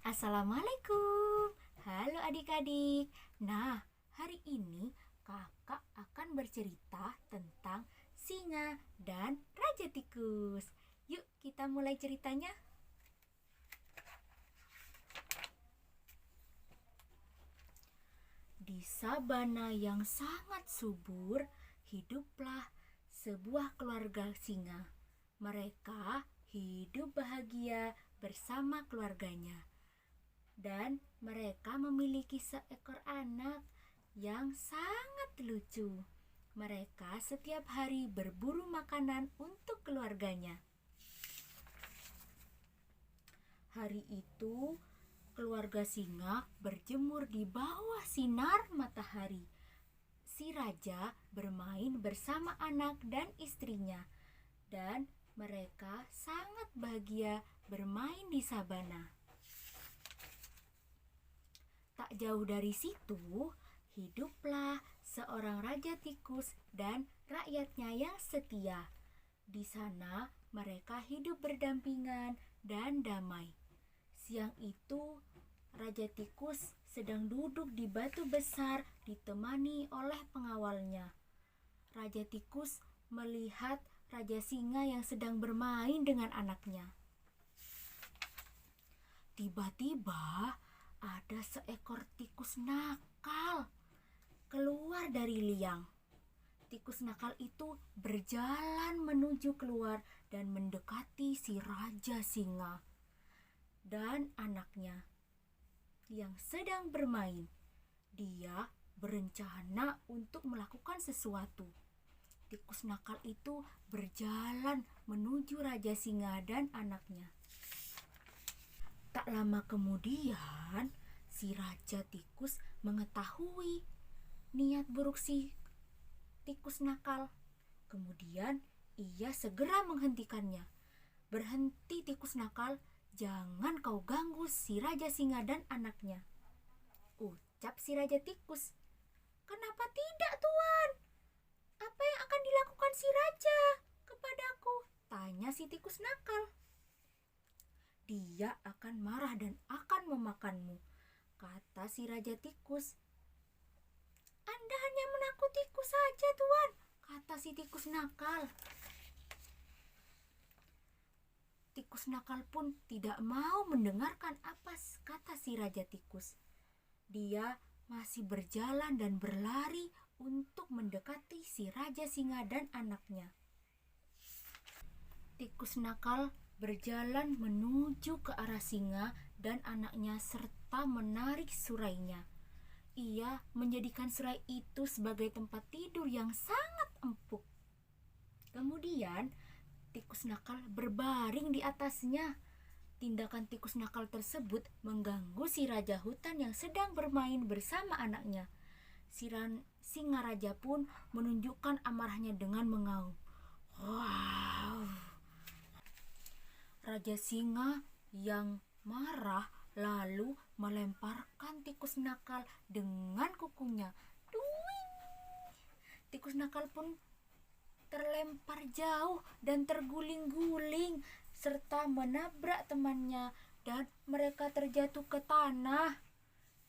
Assalamualaikum. Halo adik-adik. Nah, hari ini kakak akan bercerita tentang singa dan raja tikus. Yuk kita mulai ceritanya. Di sabana yang sangat subur, hiduplah sebuah keluarga singa. Mereka hidup bahagia bersama keluarganya. Dan mereka memiliki seekor anak yang sangat lucu. Mereka setiap hari berburu makanan untuk keluarganya. Hari itu, keluarga singa berjemur di bawah sinar matahari. Si raja bermain bersama anak dan istrinya, dan mereka sangat bahagia bermain di sabana. Tak jauh dari situ, hiduplah seorang raja tikus dan rakyatnya yang setia. Di sana, mereka hidup berdampingan dan damai. Siang itu, raja tikus sedang duduk di batu besar ditemani oleh pengawalnya. Raja tikus melihat raja singa yang sedang bermain dengan anaknya. Tiba-tiba, ada seekor tikus nakal keluar dari liang. Tikus nakal itu berjalan menuju keluar dan mendekati si raja singa dan anaknya yang sedang bermain. Dia berencana untuk melakukan sesuatu. Tikus nakal itu berjalan menuju raja singa dan anaknya. Tak lama kemudian, si raja tikus mengetahui niat buruk si tikus nakal. Kemudian ia segera menghentikannya. Berhenti tikus nakal, jangan kau ganggu si raja singa dan anaknya, ucap si raja tikus. Kenapa tidak, Tuan? Apa yang akan dilakukan si raja kepadaku? Tanya si tikus nakal. Dia akan marah dan akan memakanmu, kata si raja tikus. Anda hanya menakutiku saja, Tuan, kata si tikus nakal. Tikus nakal pun tidak mau mendengarkan apa kata si raja tikus. Dia masih berjalan dan berlari untuk mendekati si raja singa dan anaknya. Tikus nakal berjalan menuju ke arah singa dan anaknya serta menarik surainya. Ia menjadikan surai itu sebagai tempat tidur yang sangat empuk. Kemudian tikus nakal berbaring di atasnya. Tindakan tikus nakal tersebut mengganggu si raja hutan yang sedang bermain bersama anaknya. Singa raja pun menunjukkan amarahnya dengan mengaum. Wow! Raja singa yang marah lalu melemparkan tikus nakal dengan kukunya. Duing! Tikus nakal pun terlempar jauh dan terguling-guling serta menabrak temannya dan mereka terjatuh ke tanah.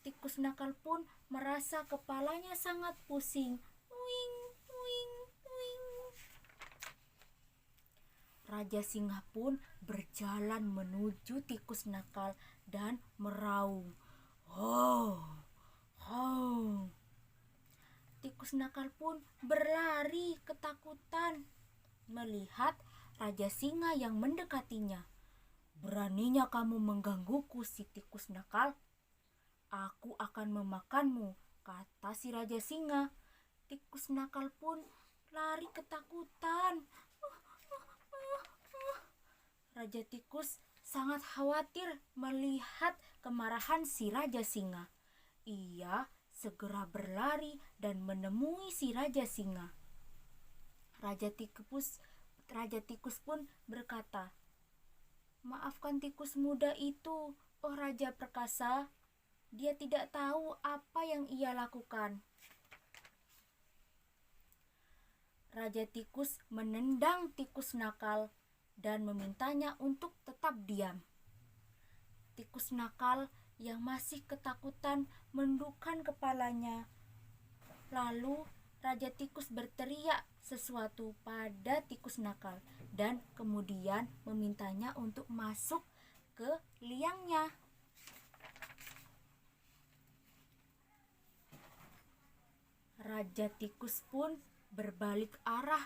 Tikus nakal pun merasa kepalanya sangat pusing. Wing, wing, wing. Raja singa pun berjalan menuju tikus nakal dan meraung. Oh, oh. Tikus nakal pun berlari ketakutan melihat raja singa yang mendekatinya. Beraninya kamu menggangguku, si tikus nakal. Aku akan memakanmu, kata si raja singa. Tikus nakal pun lari ketakutan. Raja tikus sangat khawatir melihat kemarahan si raja singa. Ia segera berlari dan menemui si raja singa. Raja tikus pun berkata, "Maafkan tikus muda itu, oh raja perkasa. Dia tidak tahu apa yang ia lakukan." Raja tikus menendang tikus nakal dan memintanya untuk tetap diam. Tikus nakal yang masih ketakutan menundukkan kepalanya. Lalu Raja Tikus berteriak sesuatu pada tikus nakal dan kemudian memintanya untuk masuk ke liangnya. Raja Tikus pun berbalik arah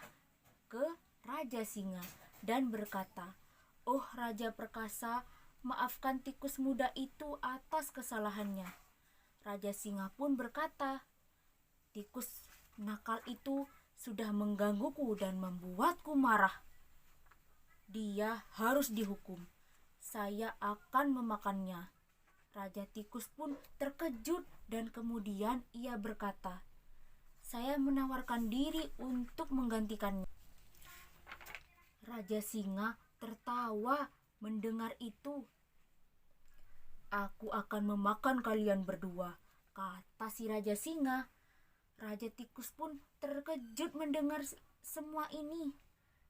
ke Raja Singa dan berkata, "Oh Raja Perkasa, maafkan tikus muda itu atas kesalahannya." Raja Singa pun berkata, "Tikus nakal itu sudah menggangguku dan membuatku marah. Dia harus dihukum. Saya akan memakannya." Raja Tikus pun terkejut dan kemudian ia berkata, "Saya menawarkan diri untuk menggantikannya." Raja Singa tertawa mendengar itu. "Aku akan memakan kalian berdua," kata si Raja Singa. Raja Tikus pun terkejut mendengar semua ini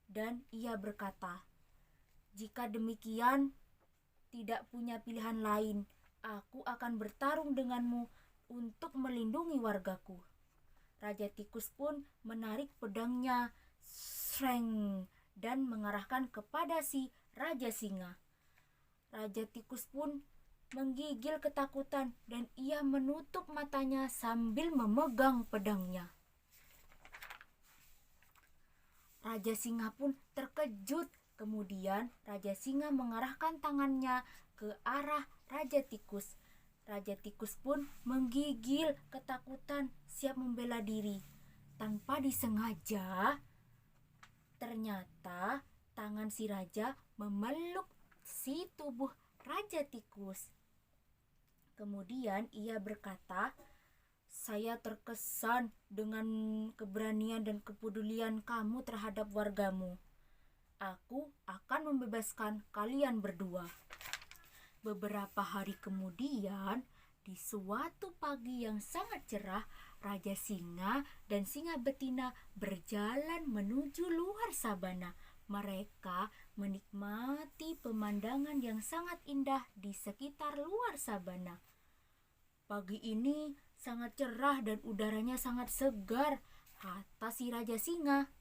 dan ia berkata, "Jika demikian, tidak punya pilihan lain, aku akan bertarung denganmu untuk melindungi wargaku." Raja Tikus pun menarik pedangnya sreng dan mengarahkan kepada si Raja Singa. Raja Tikus pun menggigil ketakutan dan ia menutup matanya sambil memegang pedangnya. Raja Singa pun terkejut. Kemudian Raja Singa mengarahkan tangannya ke arah Raja Tikus. Raja Tikus pun menggigil ketakutan siap membela diri. Tanpa disengaja, ternyata tangan si raja memeluk si tubuh Raja Tikus. Kemudian ia berkata, "Saya terkesan dengan keberanian dan kepedulian kamu terhadap wargamu. Aku akan membebaskan kalian berdua." Beberapa hari kemudian, di suatu pagi yang sangat cerah, Raja Singa dan Singa Betina berjalan menuju luar sabana. Mereka menikmati pemandangan yang sangat indah di sekitar luar sabana. "Pagi ini sangat cerah dan udaranya sangat segar," kata si Raja Singa.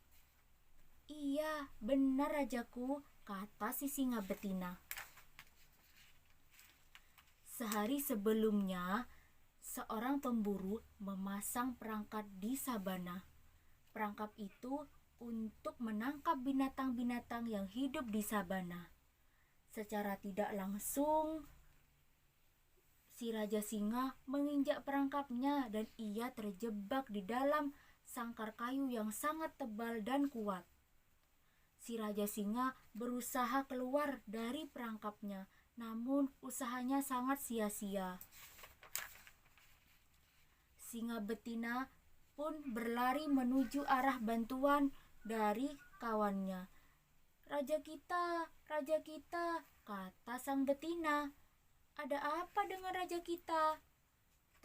"Iya, benar Rajaku," kata si Singa Betina. Sehari sebelumnya, seorang pemburu memasang perangkap di sabana. Perangkap itu untuk menangkap binatang-binatang yang hidup di sabana. Secara tidak langsung, si Raja Singa menginjak perangkapnya dan ia terjebak di dalam sangkar kayu yang sangat tebal dan kuat. Si Raja Singa berusaha keluar dari perangkapnya, namun usahanya sangat sia-sia. Singa Betina pun berlari menuju arah bantuan dari kawannya. Raja kita," kata sang betina. "Ada apa dengan raja kita?"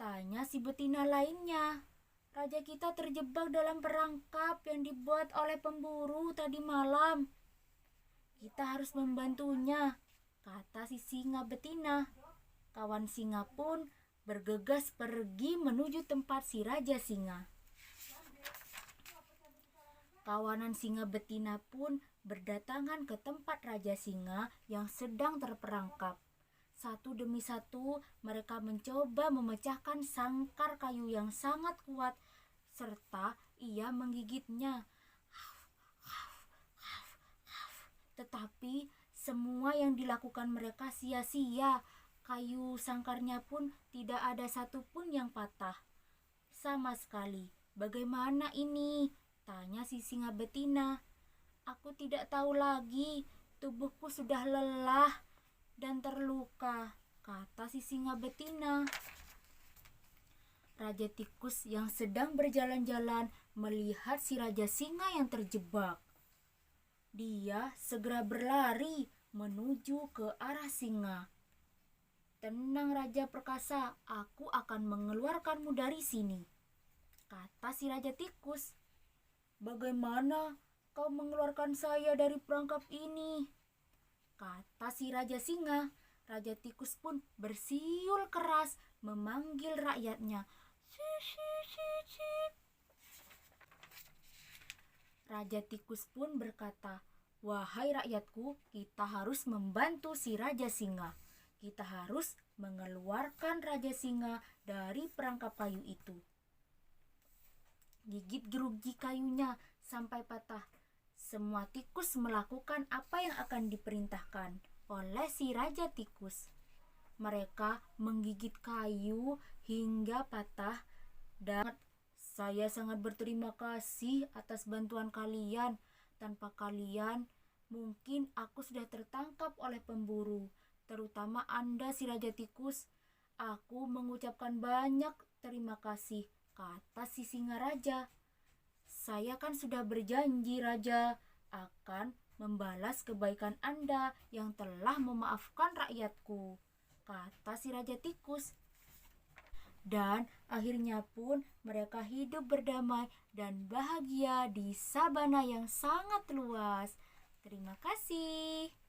tanya si betina lainnya. "Raja kita terjebak dalam perangkap yang dibuat oleh pemburu tadi malam. Kita harus membantunya," kata si singa betina. Kawan singa pun bergegas pergi menuju tempat si Raja Singa. Kawanan singa betina pun berdatangan ke tempat Raja Singa yang sedang terperangkap. Satu demi satu mereka mencoba memecahkan sangkar kayu yang sangat kuat serta ia menggigitnya. Tetapi semua yang dilakukan mereka sia-sia. Kayu sangkarnya pun tidak ada satupun yang patah sama sekali. "Bagaimana ini?" tanya si singa betina. "Aku tidak tahu lagi. Tubuhku sudah lelah dan terluka," kata si singa betina. Raja Tikus yang sedang berjalan-jalan melihat si Raja Singa yang terjebak. Dia segera berlari menuju ke arah singa. "Tenang Raja Perkasa, aku akan mengeluarkanmu dari sini," kata si Raja Tikus. "Bagaimana kau mengeluarkan saya dari perangkap ini?" kata si Raja Singa. Raja tikus pun bersiul keras memanggil rakyatnya. Raja tikus pun berkata, "Wahai rakyatku, kita harus membantu si Raja Singa. Kita harus mengeluarkan Raja Singa dari perangkap kayu itu." Gigit gerugi kayunya sampai patah. Semua tikus melakukan apa yang akan diperintahkan oleh si Raja Tikus. Mereka menggigit kayu hingga patah dan saya sangat berterima kasih atas bantuan kalian. Tanpa kalian, mungkin aku sudah tertangkap oleh pemburu, terutama Anda si Raja Tikus. Aku mengucapkan banyak terima kasih, kata si singa raja. Saya kan sudah berjanji, Raja, akan membalas kebaikan Anda yang telah memaafkan rakyatku, kata si Raja Tikus. Dan akhirnya pun mereka hidup berdamai dan bahagia di sabana yang sangat luas. Terima kasih.